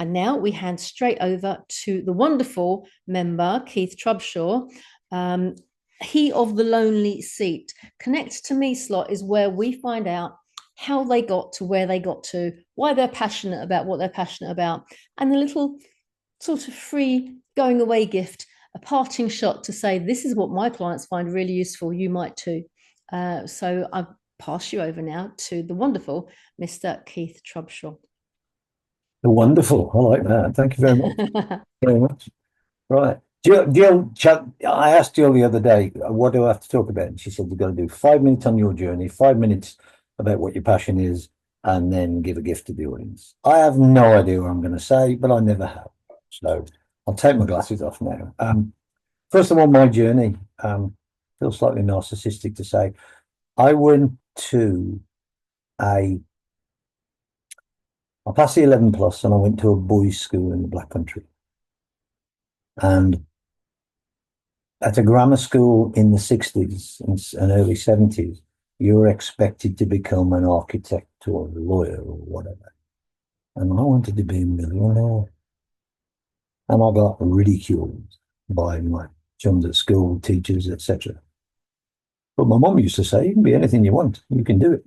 And now we hand straight over to the wonderful member, Keith Trubshaw. He of the lonely seat. Connect to Me slot is where we find out how they got to where they got to, why they're passionate about what they're passionate about, and a little sort of free going away gift, a parting shot to say, this is what my clients find really useful. You might too. So I pass you over now to the wonderful Mr. Keith Trubshaw. Wonderful. I like that. Thank you very much. Very much. Right. Jill, I asked Jill the other day, what do I have to talk about? And she said, you've got to do 5 minutes on your journey, 5 minutes about what your passion is, and then give a gift to the audience. I have no idea what I'm going to say, but I never have. So I'll take my glasses off now. First of all, my journey, feels slightly narcissistic to say. I went to I passed the 11 plus and I went to a boys' school in the Black Country. And at a grammar school in the 60s and early 70s, you were expected to become an architect or a lawyer or whatever. And I wanted to be a millionaire. And I got ridiculed by my chums at school, teachers, etc. But my mum used to say, you can be anything you want, you can do it.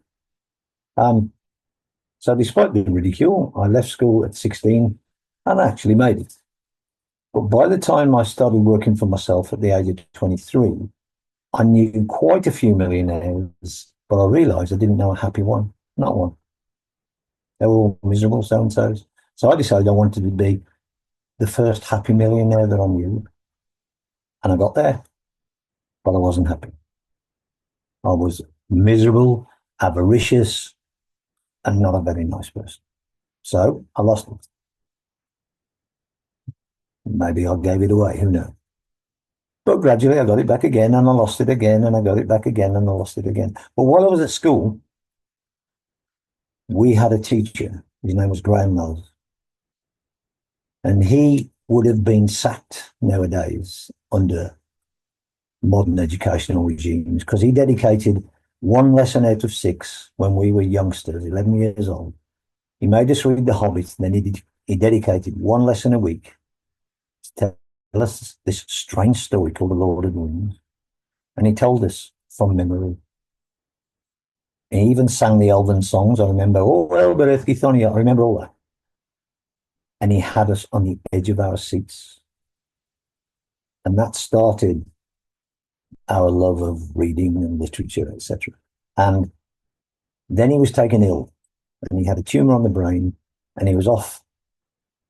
So despite the ridicule, I left school at 16 and I actually made it. But by the time I started working for myself at the age of 23, I knew quite a few millionaires, but I realized I didn't know a happy one, not one. They were all miserable so-and-sos. So I decided I wanted to be the first happy millionaire that I knew. And I got there, but I wasn't happy. I was miserable, avaricious, and not a very nice person. So I lost it. Maybe I gave it away, who knows? But gradually I got it back again and I lost it again and I got it back again and I lost it again. But while I was at school, we had a teacher. His name was Graham Knowles. And he would have been sacked nowadays under modern educational regimes because he dedicated one lesson out of 6 when we were youngsters, 11 years old. He made us read The Hobbit, and then he dedicated one lesson a week to tell us this strange story called The Lord of the Rings. And he told us from memory. He even sang the elven songs. I remember, oh, well, but I remember all that. And he had us on the edge of our seats. And that started our love of reading and literature, etc. And then he was taken ill and he had a tumor on the brain and he was off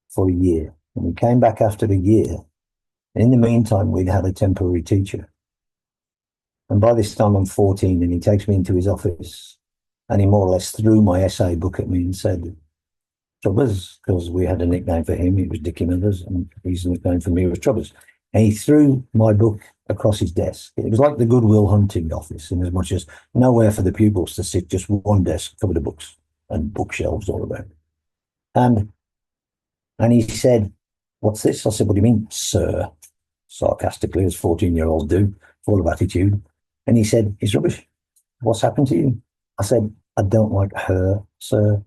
for a year. And we came back after a year. And in the meantime, we'd had a temporary teacher. And by this time I'm 14 and he takes me into his office and he more or less threw my essay book at me and said, Trubbers, because we had a nickname for him. It was Dickie Millers, and his nickname for me was Trubbers. And he threw my book across his desk. It was like the Goodwill Hunting office, in as much as nowhere for the pupils to sit, just one desk covered of books and bookshelves all around. And he said, what's this? I said, what do you mean, sir? Sarcastically, as 14-year-olds do, full of attitude. And he said, it's rubbish. What's happened to you? I said, I don't like her, sir.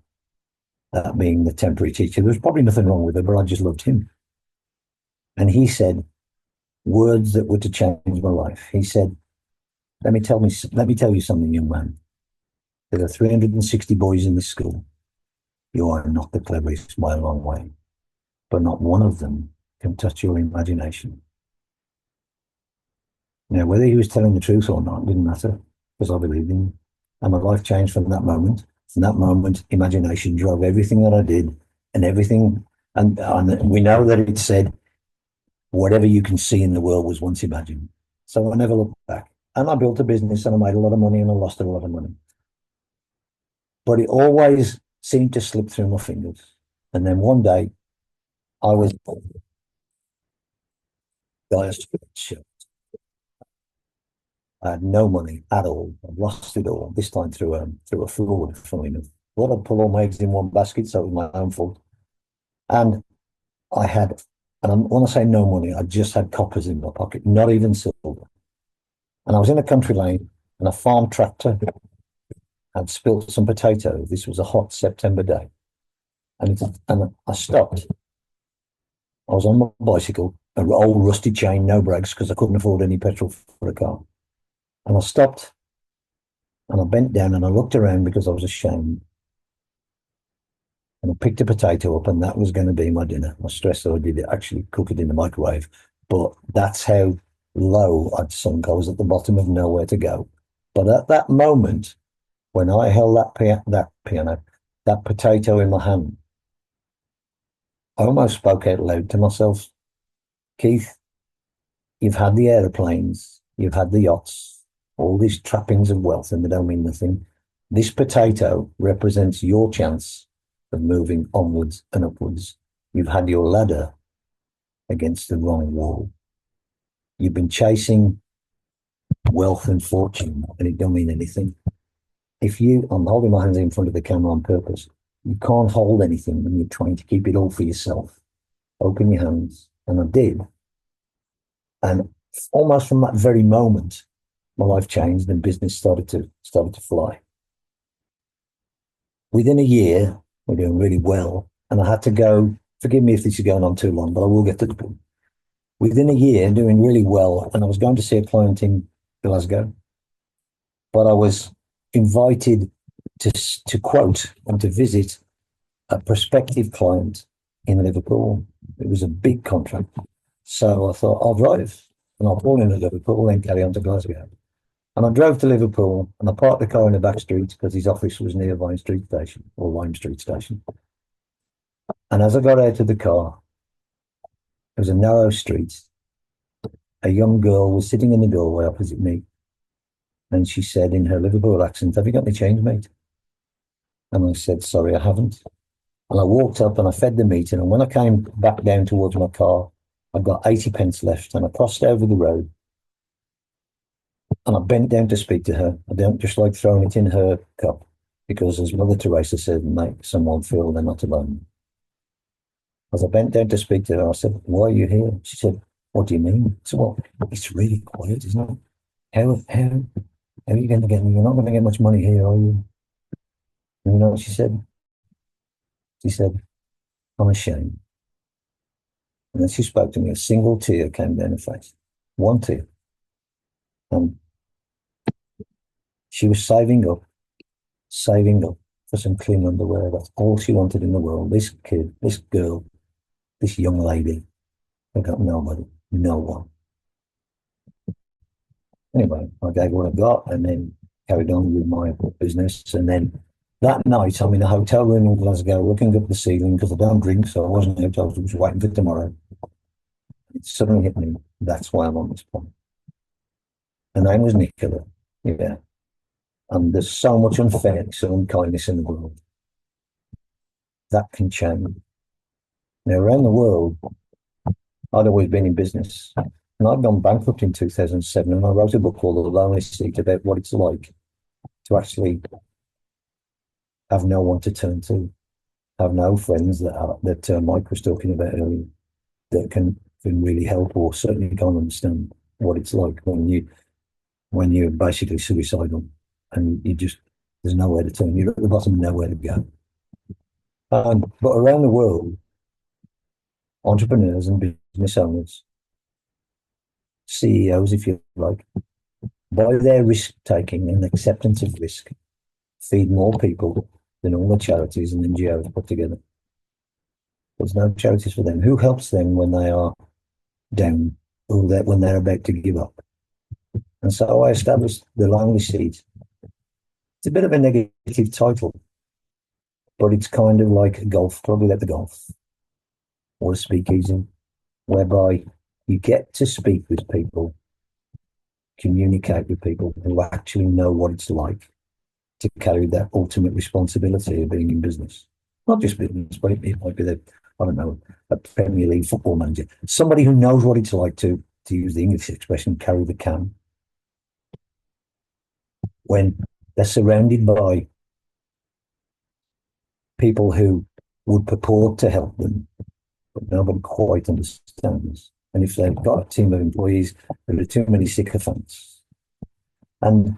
That being the temporary teacher. There was probably nothing wrong with her, but I just loved him. And he said words that were to change my life. He said, let me tell you something, young man. There are 360 boys in this school. You are not the cleverest by a long way, but not one of them can touch your imagination. Now, whether he was telling the truth or not didn't matter, because I believed in him. And my life changed from that moment. From that moment, imagination drove everything that I did and everything. And we know that it said, whatever you can see in the world was once imagined. So I never looked back. And I built a business and I made a lot of money and I lost a lot of money. But it always seemed to slip through my fingers. And then one day, I was I had no money at all. I lost it all. This time through a fraud, funnily enough. I thought I'd pull all my eggs in one basket, so it was my own fault. And I had, when I say no money, I just had coppers in my pocket, not even silver. And I was in a country lane, and a farm tractor had spilt some potatoes. This was a hot September day, and I stopped, I was on my bicycle, an old rusty chain, no brakes, because I couldn't afford any petrol for a car. And I stopped and I bent down and I looked around because I was ashamed. And I picked a potato up, and that was going to be my dinner. I stressed that I did actually cook it in the microwave, but that's how low I'd sunk. I was at the bottom of nowhere to go. But at that moment, when I held that potato in my hand, I almost spoke out loud to myself. Keith, you've had the aeroplanes, you've had the yachts, all these trappings of wealth, and they don't mean nothing. This potato represents your chance of moving onwards and upwards. You've had your ladder against the wrong wall. You've been chasing wealth and fortune, and it don't mean anything. I'm holding my hands in front of the camera on purpose. You can't hold anything when you're trying to keep it all for yourself. Open your hands. And I did. And almost from that very moment, my life changed and business started to fly. Within a year, we're doing really well. And I had to go, forgive me if this is going on too long, but I will get to the point. Within a year, doing really well, and I was going to see a client in Glasgow, but I was invited to quote and to visit a prospective client in Liverpool. It was a big contract. So I thought, I'll drive and I'll pull into Liverpool and carry on to Glasgow. And I drove to Liverpool and I parked the car in the back street because his office was near Vine Street Station or Lime Street Station. And as I got out of the car, it was a narrow street. A young girl was sitting in the doorway opposite me. And she said in her Liverpool accent, "Have you got any change, mate?" And I said, "Sorry, I haven't." And I walked up and I fed the meeting. And when I came back down towards my car, I got 80 pence left and I crossed over the road and I bent down to speak to her. I don't just like throwing it in her cup because, as Mother Teresa said, make someone feel they're not alone. As I bent down to speak to her, I said, "Why are you here?" She said, "What do you mean?" I said, "Well, it's really quiet, isn't it? How are you going to get, you're not going to get much money here, are you?" And you know what she said? She said, "I'm ashamed." And then she spoke to me. A single tear came down her face. One tear. And she was saving up for some clean underwear. That's all she wanted in the world. This kid, this girl, this young lady, I got nobody, no one. Anyway, I gave what I got and then carried on with my business. And then that night, I'm in a hotel room in Glasgow, looking up the ceiling because I don't drink, so I wasn't out. I was just waiting for tomorrow. It suddenly hit me. That's why I'm on this point. Her name was Nicola. Yeah. And there's so much unfairness and unkindness in the world. That can change. Now, around the world, I'd always been in business. And I'd gone bankrupt in 2007. And I wrote a book called The Lonely Seat about what it's like to actually have no one to turn to, have no friends that Mike was talking about earlier that can really help or certainly can't understand what it's like when you're basically suicidal and there's nowhere to turn. You're at the bottom, nowhere to go. But around the world, entrepreneurs and business owners, CEOs, if you like, by their risk taking and acceptance of risk, feed more people than all the charities and NGOs put together. There's no charities for them. Who helps them when they are down or when they're about to give up? And so I established the Lonely Seat. It's a bit of a negative title, but it's kind of like golf, probably like the golf or a speakeasy, whereby you get to speak with people, communicate with people who actually know what it's like to carry that ultimate responsibility of being in business. Not just business, but it might be I don't know, a Premier League football manager, somebody who knows what it's like to use the English expression, carry the can. When they're surrounded by people who would purport to help them, but nobody quite understands. And if they've got a team of employees, there are too many sycophants. And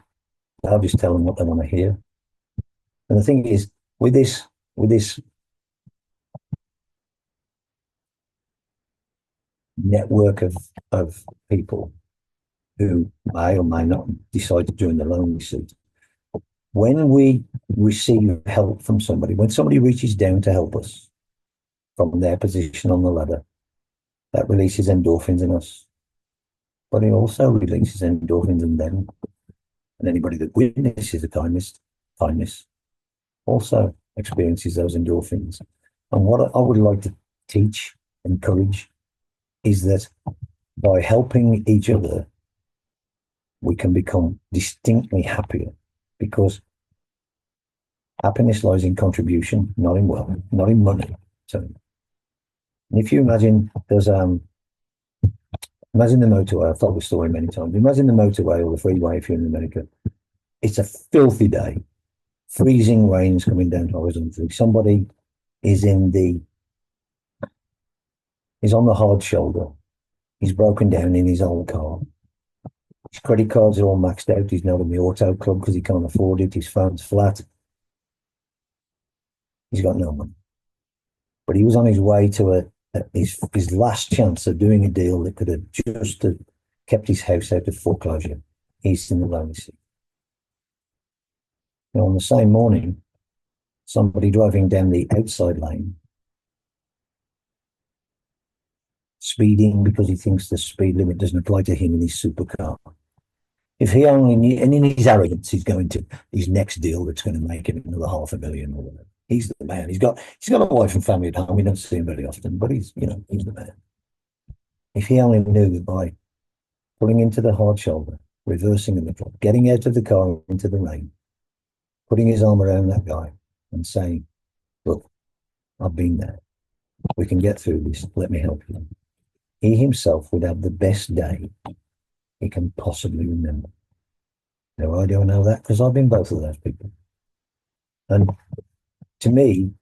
I'll just tell them what they want to hear. And the thing is, with this network of people who may or may not decide to join the lonely seat. When we receive help from somebody, when somebody reaches down to help us from their position on the ladder, that releases endorphins in us. But it also releases endorphins in them. And anybody that witnesses the kindness also experiences those endorphins. And what I would like to teach, encourage, is that by helping each other, we can become distinctly happier, because happiness lies in contribution, not in wealth, not in money. So, and if you imagine imagine the motorway. I've told this story many times. Imagine the motorway or the freeway if you're in America. It's a filthy day. Freezing rain's coming down horizontally. Somebody is on the hard shoulder. He's broken down in his old car. His credit cards are all maxed out. He's not in the auto club because he can't afford it. His phone's flat. He's got no money. But he was on his way to his last chance of doing a deal that could have just kept his house out of foreclosure. He's in the lonely seat. Now, on the same morning, somebody driving down the outside lane, speeding because he thinks the speed limit doesn't apply to him in his supercar. If he only knew, and in his arrogance, he's going to his next deal that's going to make him another $500,000 or whatever. He's the man. He's got a wife and family at home. We don't see him very often, but he's the man. If he only knew that by pulling into the hard shoulder, reversing in the club, getting out of the car into the rain, putting his arm around that guy and saying, "Look, I've been there. We can get through this. Let me help you." He himself would have the best day he can possibly remember. Now, I don't know that because I've been both of those people. And to me,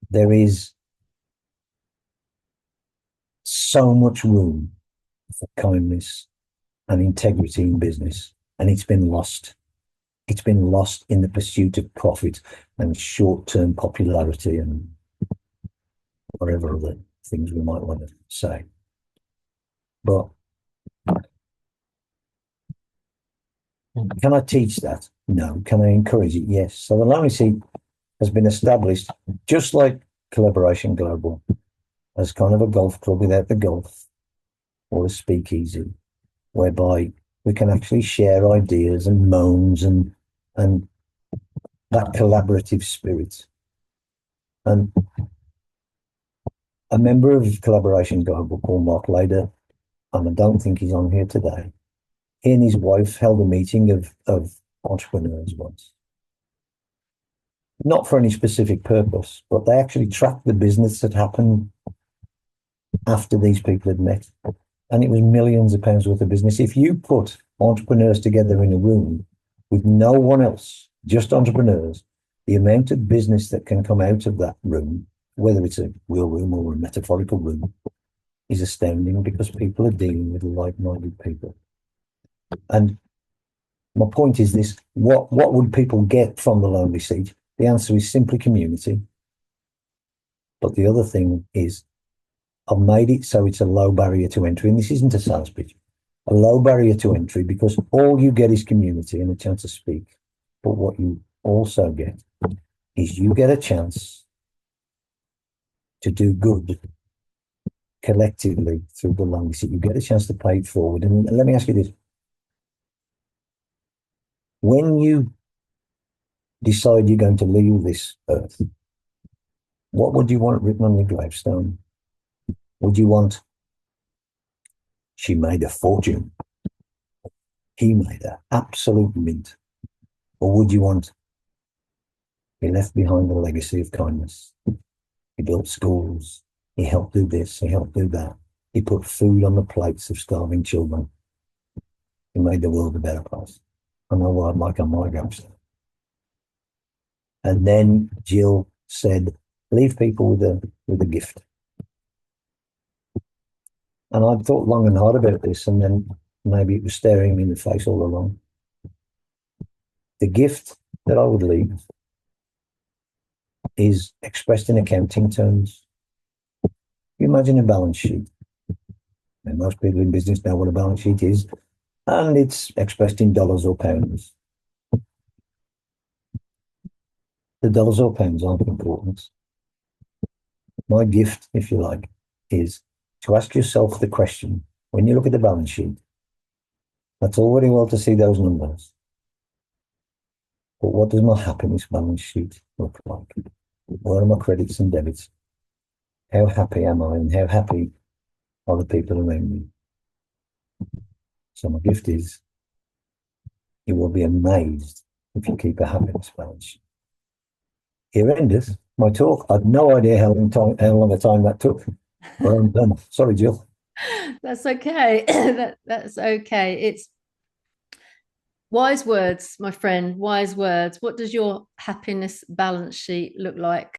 there is so much room for kindness and integrity in business, and it's been lost. It's been lost in the pursuit of profit and short-term popularity and whatever other things we might want to say. But can I teach that? No. Can I encourage it? Yes. So the Lonely Seat has been established, just like Collaboration Global, as kind of a golf club without the golf, or a speakeasy, whereby we can actually share ideas and moans and that collaborative spirit. And a member of Collaboration Global called Mark Lader, and I don't think he's on here today, he and his wife held a meeting of entrepreneurs once. Not for any specific purpose, but they actually tracked the business that happened after these people had met. And it was millions of pounds worth of business. If you put entrepreneurs together in a room with no one else, just entrepreneurs, the amount of business that can come out of that room, whether it's a real room or a metaphorical room, is astounding, because people are dealing with like-minded people. And my point is this: what would people get from the Lonely Seat? The answer is simply community. But the other thing is, I've made it so it's a low barrier to entry. And this isn't a sales pitch. A low barrier to entry, because all you get is community and a chance to speak. But what you also get is you get a chance to do good collectively through the Lonely Seat. You get a chance to pay it forward. And let me ask you this. When you decide you're going to leave this earth, what would you want written on your gravestone? Would you want, "She made a fortune. He made an absolute mint"? Or would you want, "He left behind a legacy of kindness. He built schools. He helped do this. He helped do that. He put food on the plates of starving children. He made the world a better place"? I know what I'd like on my gravestone. And then Gill said, "Leave people with a gift." And I'd thought long and hard about this, and then maybe it was staring me in the face all along. The gift that I would leave is expressed in accounting terms. You imagine a balance sheet. And most people in business know what a balance sheet is, and it's expressed in dollars or pounds. The dollars or pounds aren't important. My gift, if you like, is to ask yourself the question when you look at the balance sheet. That's all very well to see those numbers. But what does my happiness balance sheet look like? What are my credits and debits? How happy am I, and how happy are the people around me? So my gift is, you will be amazed if you keep a happiness balance sheet. Here endeth my talk. I had no idea how long a time that took, but I'm done. Sorry, Jill. That's okay. That's okay. It's wise words, my friend. Wise words. What does your happiness balance sheet look like?